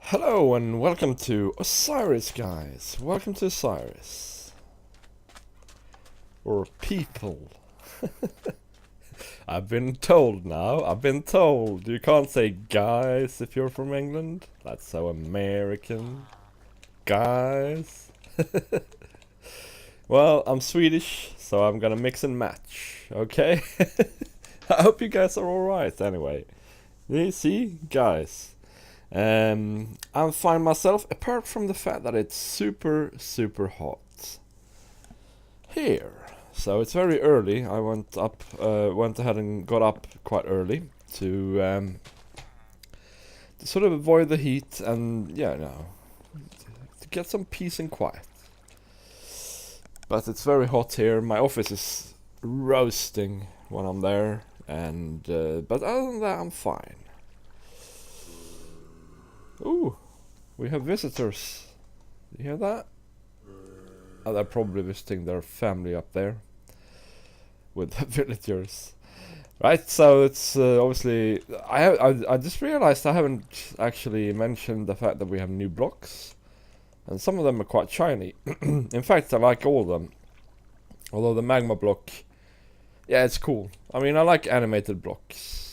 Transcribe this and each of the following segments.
Hello and welcome to Osiris, guys. Welcome to Osiris. Or people. I've been told now. I've been told. You can't say guys if you're from England. That's so American. Guys. Well, I'm Swedish, so I'm gonna mix and match. Okay? I hope you guys are alright anyway. You see? Guys. I'm fine myself, apart from the fact that it's super hot here. So it's very early. I went ahead and got up quite early to sort of avoid the heat and to get some peace and quiet. But it's very hot here. My office is roasting when I'm there, and but other than that, I'm fine. Ooh, we have visitors. You hear that? Oh, they're probably visiting their family up there with the villagers. Right, so it's obviously... I just realized I haven't actually mentioned the fact that we have new blocks. And some of them are quite shiny. In fact, I like all of them. Although the magma block... Yeah, it's cool. I mean, I like animated blocks.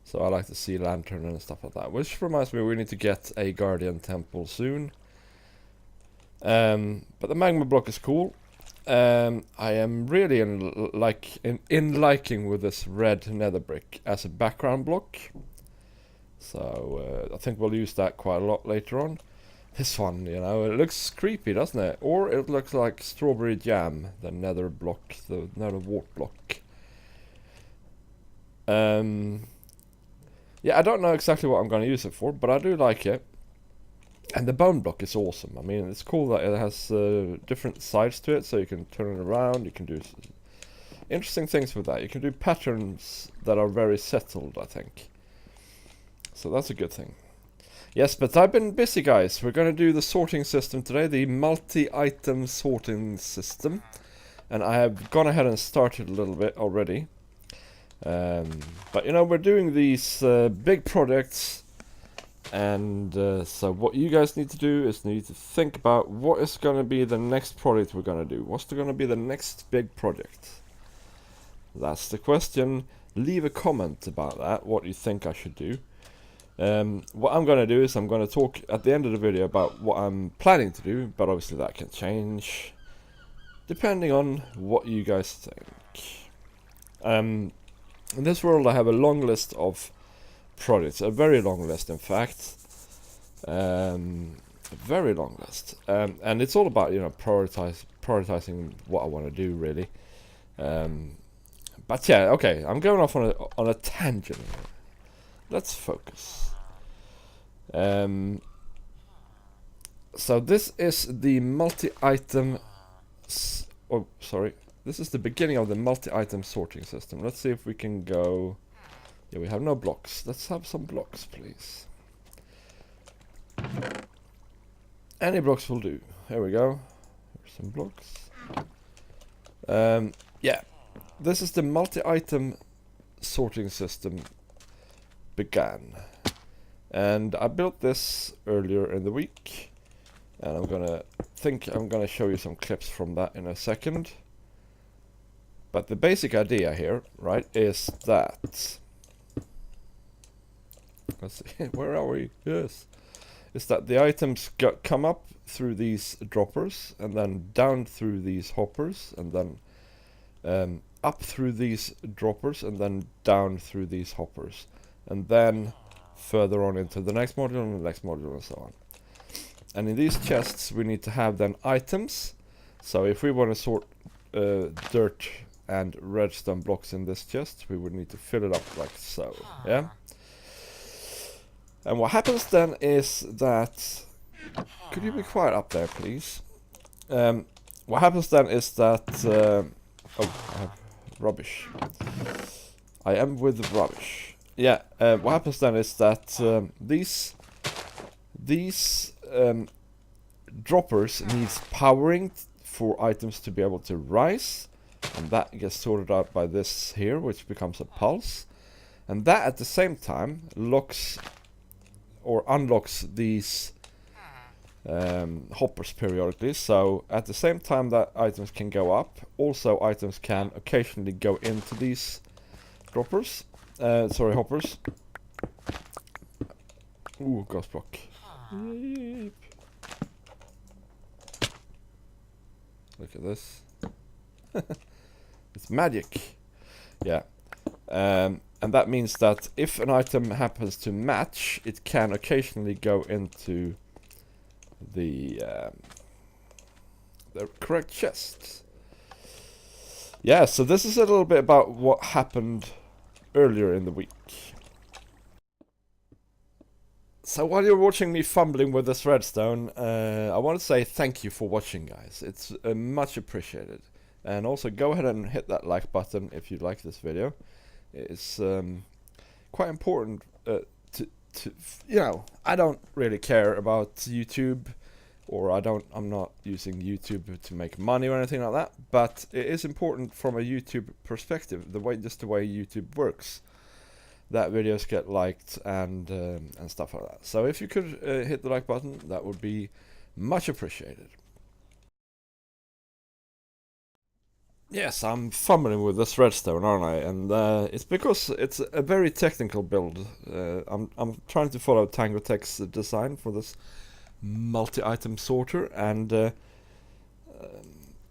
So I like the sea lantern and stuff like that. Which reminds me, we need to get a guardian temple soon. But the magma block is cool. I am really in liking with this red nether brick as a background block. So I think we'll use that quite a lot later on. This one, you know, it looks creepy, doesn't it? Or it looks like strawberry jam, the nether block, the nether wart block. Yeah, I don't know exactly what I'm going to use it for, but I do like it. And the bone block is awesome. I mean, it's cool that it has different sides to it, so you can turn it around, you can do interesting things with that. You can do patterns that are very settled, I think. So that's a good thing. Yes, but I've been busy, guys. We're going to do the sorting system today, the multi-item sorting system. And I have gone ahead and started a little bit already. But you know, we're doing these big projects, and so what you guys need to do is need to think about what is going to be the next project we're going to do. What's going to be the next big project? That's the question. Leave a comment about that, what you think I should do. What I'm going to do is I'm going to talk at the end of the video about what I'm planning to do, but obviously that can change depending on what you guys think. In this world I have a long list of projects, a very long list in fact. A very long list. And it's all about, you know, prioritizing what I want to do, really. But yeah, okay, I'm going off on a tangent here. Let's focus. So this is the multi-item... Oh, sorry. This is the beginning of the multi-item sorting system. Let's see if we can go... Yeah, we have no blocks. Let's have some blocks, please. Any blocks will do. Here we go. Here's some blocks. Yeah. This is the multi-item sorting system began. And I built this earlier in the week. And I'm gonna show you some clips from that in a second. But the basic idea here, right, is that... Let's see, where are we? Yes. Is that the items come up through these droppers, and then down through these hoppers, and then up through these droppers, and then down through these hoppers. And then further on into the next module, and the next module, and so on. And in these chests we need to have then items. So if we want to sort dirt and redstone blocks in this chest, we would need to fill it up like so, yeah? And what happens then is that... Could you be quiet up there, please? What happens then is that... oh, I have rubbish. I am with rubbish. Yeah, what happens then is that these droppers needs powering for items to be able to rise. And that gets sorted out by this here, which becomes a pulse. And that at the same time locks or unlocks these hoppers periodically. So at the same time that items can go up, also items can occasionally go into these hoppers. Ooh, ghost block. Yep. Look at this. It's magic. Yeah. And that means that if an item happens to match, it can occasionally go into the correct chests. Yeah, so this is a little bit about what happened earlier in the week. So while you're watching me fumbling with this redstone, I want to say thank you for watching, guys. It's much appreciated. And also go ahead and hit that like button if you like this video. It's quite important to you know, I don't really care about YouTube, or I'm not using YouTube to make money or anything like that, but it is important from a YouTube perspective, just the way YouTube works, that videos get liked and stuff like that. So if you could hit the like button, that would be much appreciated. Yes, I'm fumbling with this redstone, aren't I? And it's because it's a very technical build. I'm trying to follow Tango Tech's design for this multi-item sorter, and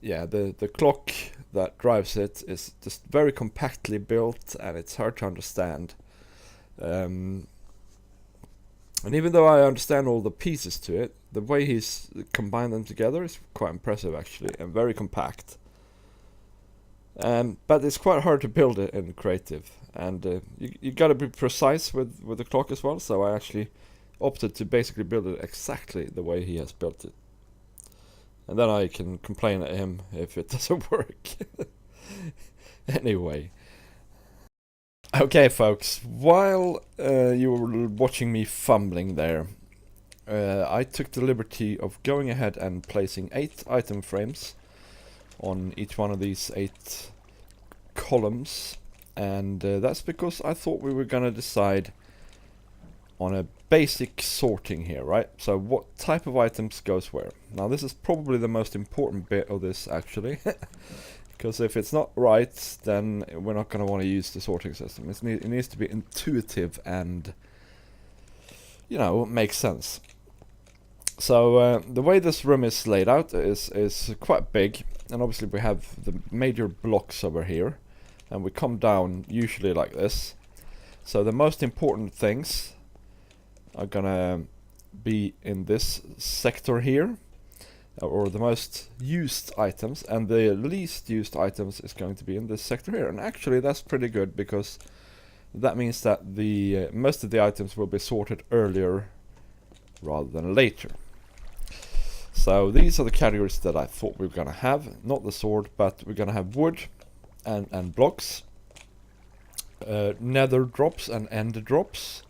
yeah, the clock that drives it is just very compactly built, and it's hard to understand. And even though I understand all the pieces to it, the way he's combined them together is quite impressive, actually, and very compact. But it's quite hard to build it in creative, and you gotta be precise with the clock as well. So I actually opted to basically build it exactly the way he has built it, and then I can complain at him if it doesn't work. Anyway, okay, folks. While you were watching me fumbling there, I took the liberty of going ahead and placing 8 item frames on each one of these 8 columns, and that's because I thought we were gonna decide on a basic sorting here, right? So what type of items goes where? Now this is probably the most important bit of this, actually, because if it's not right, then we're not gonna want to use the sorting system. It needs to be intuitive and, you know, make sense. So the way this room is laid out is quite big, and obviously we have the major blocks over here, and we come down usually like this. So the most important things are gonna be in this sector here, or the most used items, and the least used items is going to be in this sector here. And actually that's pretty good, because that means that the most of the items will be sorted earlier rather than later. So these are the categories that I thought we were gonna have, not the sword, but we're gonna have wood and blocks, nether drops and end drops,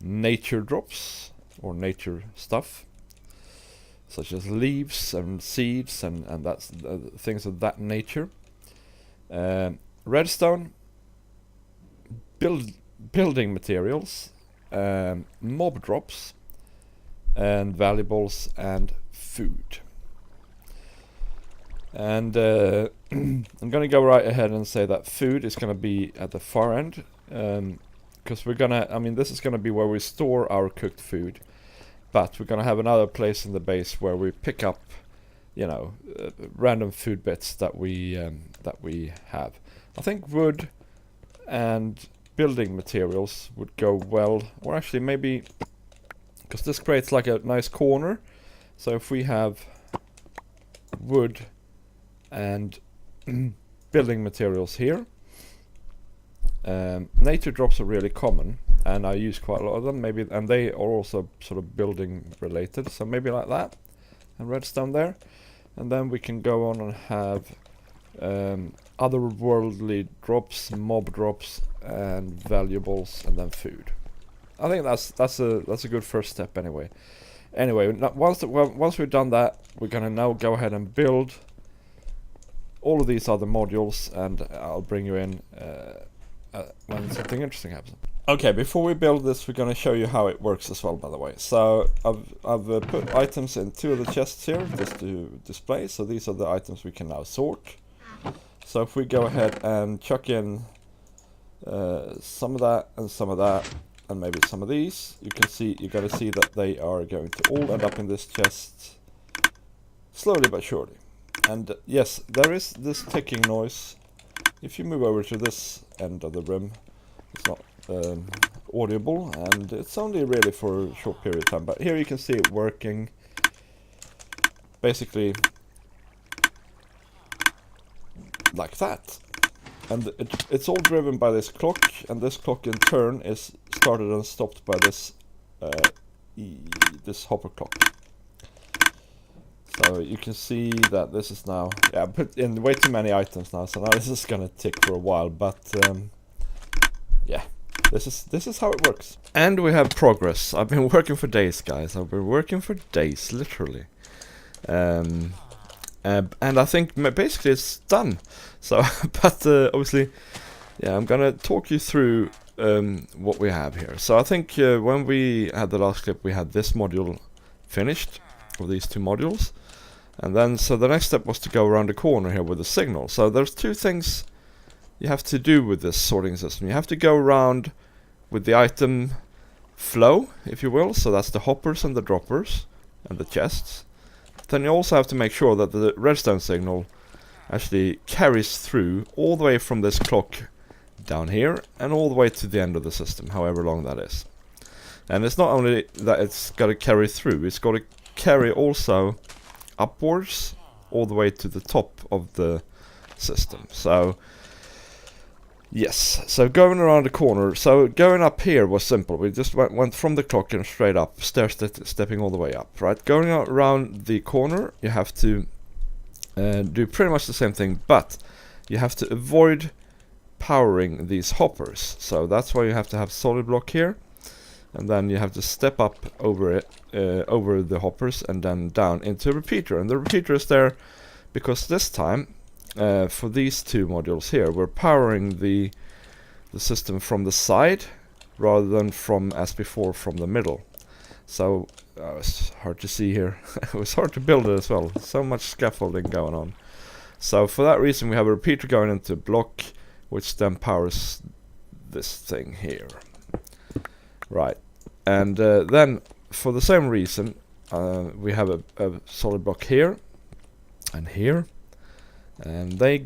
nature drops, or nature stuff, such as leaves and seeds and that's things of that nature, redstone, building materials, mob drops, and valuables and food. And I'm gonna go right ahead and say that food is gonna be at the far end, because we're gonna, I mean, this is gonna be where we store our cooked food, but we're gonna have another place in the base where we pick up, you know, random food bits that we have. I think wood and building materials would go well, or actually maybe, because this creates like a nice corner. So if we have wood and building materials here, nature drops are really common, and I use quite a lot of them. Maybe, and they are also sort of building related. So maybe like that, and redstone there, and then we can go on and have otherworldly drops, mob drops, and valuables, and then food. I think that's a good first step anyway. Anyway, once we've done that, we're gonna now go ahead and build all of these other modules, and I'll bring you in when something interesting happens. Okay, before we build this, we're going to show you how it works as well, by the way. So I've put items in 2 of the chests here just to display. So these are the items we can now sort. So if we go ahead and chuck in some of that and maybe some of these, you're going to see that they are going to all end up in this chest slowly but surely. And yes, there is this ticking noise. If you move over to this end of the room, it's not audible, and it's only really for a short period of time, but here you can see it working basically like that. And it's all driven by this clock, and this clock in turn is started and stopped by this this hopper clock. So you can see that this is now, I put in way too many items now, so now this is gonna tick for a while, but yeah. This is how it works. And we have progress. I've been working for days, guys. I've been working for days, literally. And I think basically it's done. So, but obviously, yeah, I'm gonna talk you through what we have here. So I think when we had the last clip, we had this module finished, or these 2 modules. And then, so the next step was to go around the corner here with the signal. So there's 2 things you have to do with this sorting system. You have to go around with the item flow, if you will, so that's the hoppers and the droppers and the chests. Then you also have to make sure that the redstone signal actually carries through all the way from this clock down here and all the way to the end of the system, however long that is. And it's not only that it's got to carry through, it's got to carry also upwards all the way to the top of the system. So yes, so going around the corner, so going up here was simple. We just went from the clock and straight up, stepping all the way up, right? Going around the corner, you have to do pretty much the same thing, but you have to avoid powering these hoppers. So that's why you have to have solid block here, and then you have to step up over it, over the hoppers, and then down into a repeater. And the repeater is there because this time, for these 2 modules here, we're powering the system from the side rather than from, as before, from the middle. So it's hard to see here. It was hard to build it as well. So much scaffolding going on. So for that reason, we have a repeater going into a block, which then powers this thing here. Right. And then for the same reason, we have a solid block here and here. And they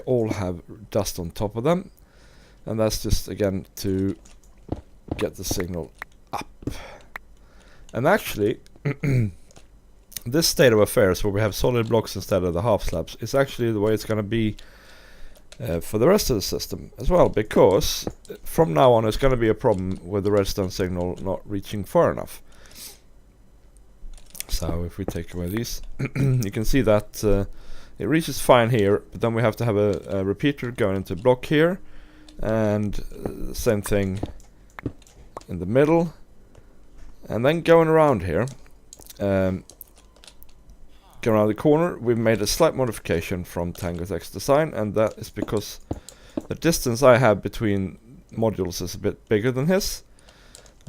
all have dust on top of them, and that's just again to get the signal up. And actually this state of affairs where we have solid blocks instead of the half slabs is actually the way it's going to be for the rest of the system as well, because from now on it's going to be a problem with the redstone signal not reaching far enough. So if we take away these, you can see that it reaches fine here, but then we have to have a repeater going into a block here, and same thing in the middle, and then going around here, going around the corner. We've made a slight modification from Tango Text Design, and that is because the distance I have between modules is a bit bigger than his.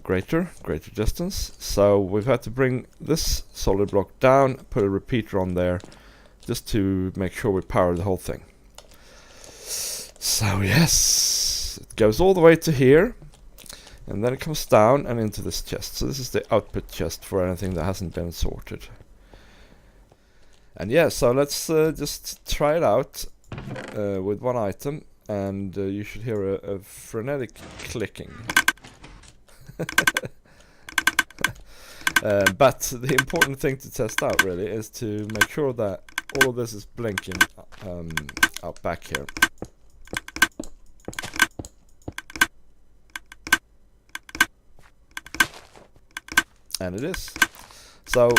Greater distance, so we've had to bring this solid block down, put a repeater on there just to make sure we power the whole thing. So yes, it goes all the way to here, and then it comes down and into this chest. So this is the output chest for anything that hasn't been sorted. And yeah, so let's just try it out with 1 item, and you should hear a frenetic clicking. But the important thing to test out really is to make sure that all of this is blinking out back here. And it is. So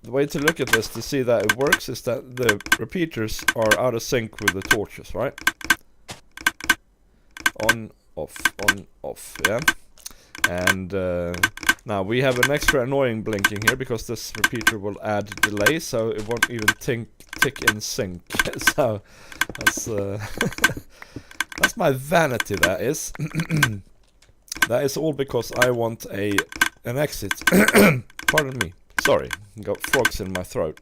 the way to look at this to see that it works is that the repeaters are out of sync with the torches, right? On, off, yeah. And now we have an extra annoying blinking here because this repeater will add delay, so it won't even tick in sync. So that's That's my vanity, that is. That is all because I want an exit. Pardon me. Sorry, got frogs in my throat,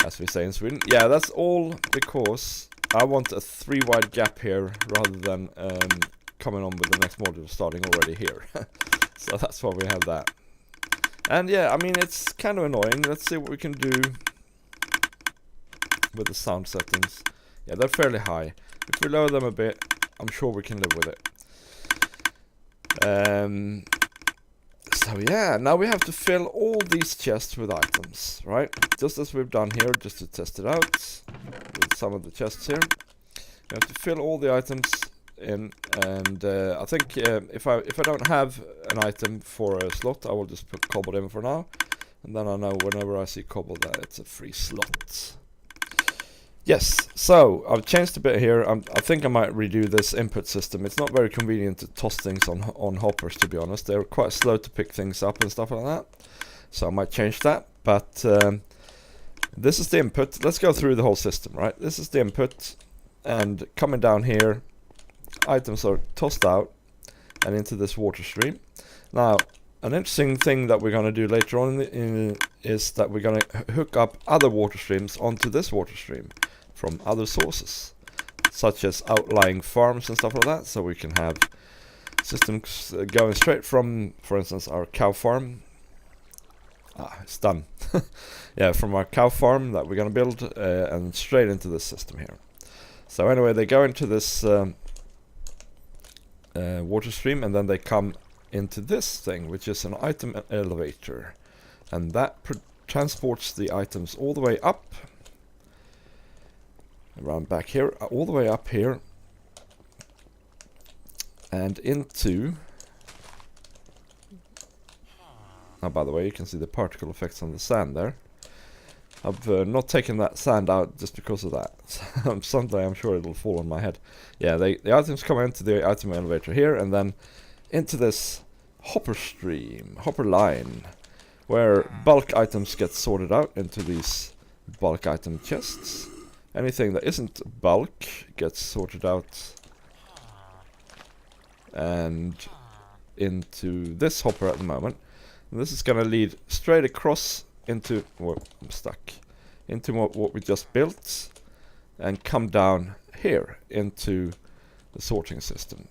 as we say in Sweden. Yeah, that's all because I want a 3 wide gap here rather than coming on with the next module starting already here. So that's why we have that. And yeah, I mean, it's kind of annoying. Let's see what we can do with the sound settings. Yeah, they're fairly high. If we lower them a bit, I'm sure we can live with it. So yeah, now we have to fill all these chests with items, right? Just as we've done here, just to test it out with some of the chests here. We have to fill all the items in, and I think if I don't have an item for a slot, I will just put cobbled in for now, and then I know whenever I see cobbled that it's a free slot. Yes, so I've changed a bit here. I think I might redo this input system. It's not very convenient to toss things on hoppers, to be honest. They're quite slow to pick things up and stuff like that. So I might change that. But this is the input. Let's go through the whole system, right? This is the input. And coming down here, items are tossed out and into this water stream. Now, an interesting thing that we're going to do later on is that we're going to hook up other water streams onto this water stream from other sources, such as outlying farms and stuff like that, so we can have systems going straight from, for instance, our cow farm. It's done. Yeah, from our cow farm that we're going to build and straight into this system here. So anyway, they go into this water stream, and then they come into this thing, which is an item elevator, and that transports the items all the way up, around back here, all the way up here, and into... Oh, by the way, you can see the particle effects on the sand there. I've not taken that sand out just because of that. Someday I'm sure it'll fall on my head. Yeah, the items come into the item elevator here, and then into this hopper stream, hopper line, where bulk items get sorted out into these bulk item chests. Anything that isn't bulk gets sorted out and into this hopper at the moment. And this is going to lead straight across into... Well, I'm stuck. Into what we just built, and come down here into the sorting system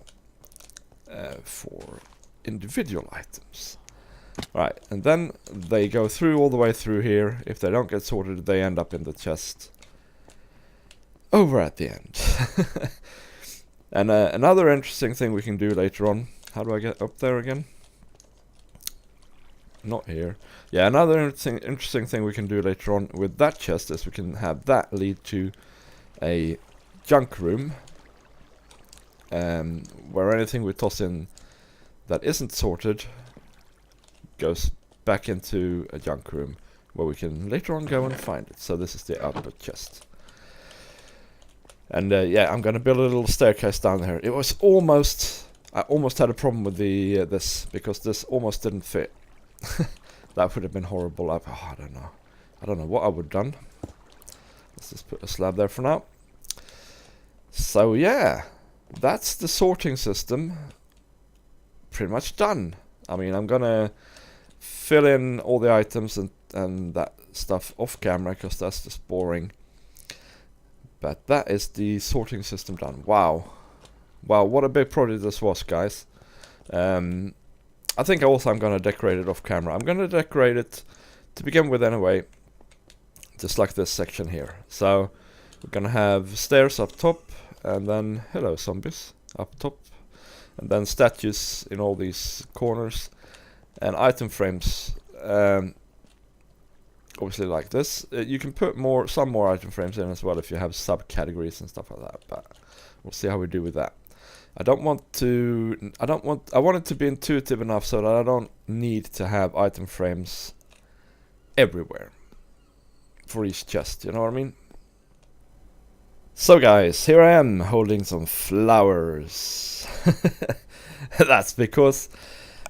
for individual items. Right, and then they go through all the way through here. If they don't get sorted, they end up in the chest over at the end. And another interesting thing we can do later on. How do I get up there again? Not here. Yeah, another interesting thing we can do later on with that chest is we can have that lead to a junk room, where anything we toss in that isn't sorted goes back into a junk room, where we can later on go and find it. So this is the output chest. And yeah, I'm gonna build a little staircase down there. It was almost... I almost had a problem with the this, because this almost didn't fit. That would have been horrible. I don't know. I don't know what I would have done. Let's just put a slab there for now. So yeah, that's the sorting system. Pretty much done. I mean, I'm gonna fill in all the items and that stuff off camera, because that's just boring. But that is the sorting system done. Wow. Wow, what a big project this was, guys. I think also I'm gonna decorate it off camera. I'm gonna decorate it to begin with anyway, just like this section here. So we're gonna have stairs up top, and then hello zombies up top, and then statues in all these corners, and item frames, obviously like this. You can put some more item frames in as well if you have subcategories and stuff like that, but we'll see how we do with that. I want it to be intuitive enough so that I don't need to have item frames everywhere for each chest, you know what I mean? So guys, here I am holding some flowers. That's because,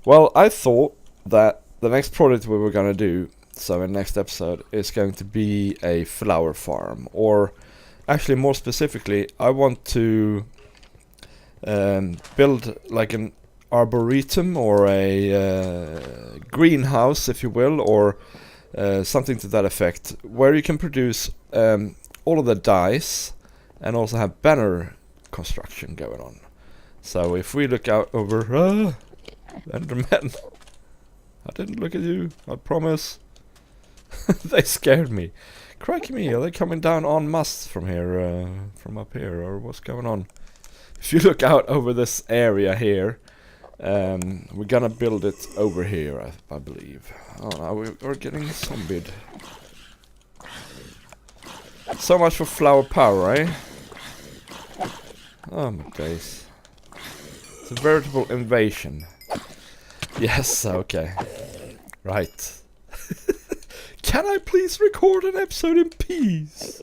well, I thought that the next project we were gonna do, so in next episode, is going to be a flower farm, or actually more specifically, I want to build like an arboretum or a greenhouse, if you will, or something to that effect, where you can produce all of the dyes and also have banner construction going on. So if we look out over Enderman, I didn't look at you, I promise. They scared me. Crikey me, are they coming down en masse from here, from up here, or what's going on? If you look out over this area here, we're gonna build it over here, I believe. Oh no, we're getting zombied. So much for flower power, eh? Oh my days. It's a veritable invasion. Yes, okay. Right. Can I please record an episode in peace?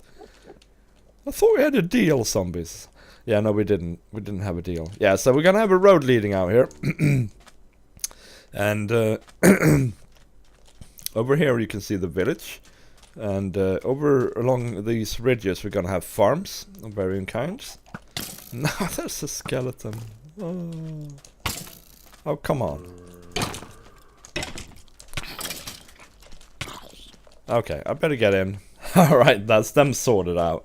I thought we had a deal, zombies. Yeah, no, we didn't. We didn't have a deal. Yeah, so we're gonna have a road leading out here. And over here you can see the village. And over along these ridges we're gonna have farms of varying kinds. Now there's a skeleton. Oh, come on. Okay, I better get in. Alright, that's them sorted out.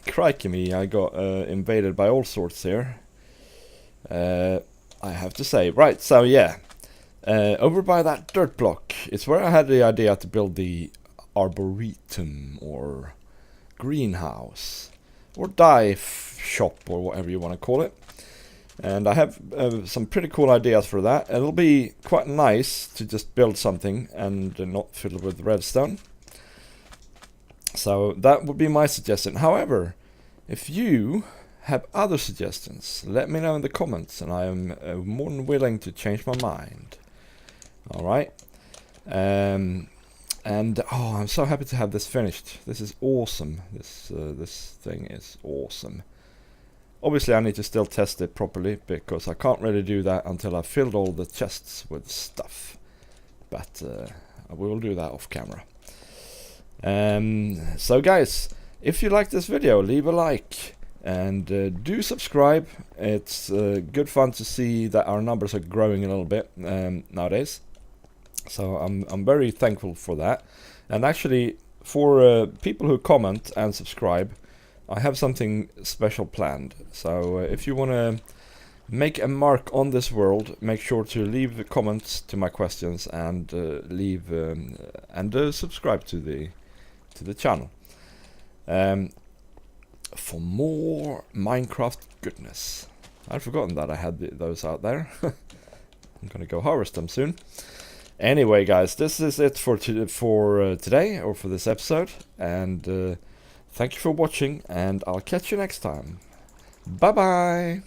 Crikey me, I got invaded by all sorts here. I have to say. Right, so yeah. Over by that dirt block, it's where I had the idea to build the arboretum or greenhouse or dye shop or whatever you want to call it. And I have some pretty cool ideas for that. It'll be quite nice to just build something and not fill it with redstone. So that would be my suggestion. However, if you have other suggestions, let me know in the comments, and I am more than willing to change my mind. Alright. And oh, I'm so happy to have this finished. This is awesome. This thing is awesome. Obviously I need to still test it properly, because I can't really do that until I've filled all the chests with stuff. But we will do that off camera. So guys, if you like this video, leave a like and do subscribe. It's good fun to see that our numbers are growing a little bit nowadays. So I'm very thankful for that. And actually, for people who comment and subscribe, I have something special planned. So if you want to make a mark on this world, make sure to leave the comments to my questions and leave and subscribe to the channel for more Minecraft goodness. I'd forgotten that I had those out there. I'm gonna go harvest them soon. Anyway, guys, this is it for today, or for this episode, and thank you for watching, and I'll catch you next time. Bye bye.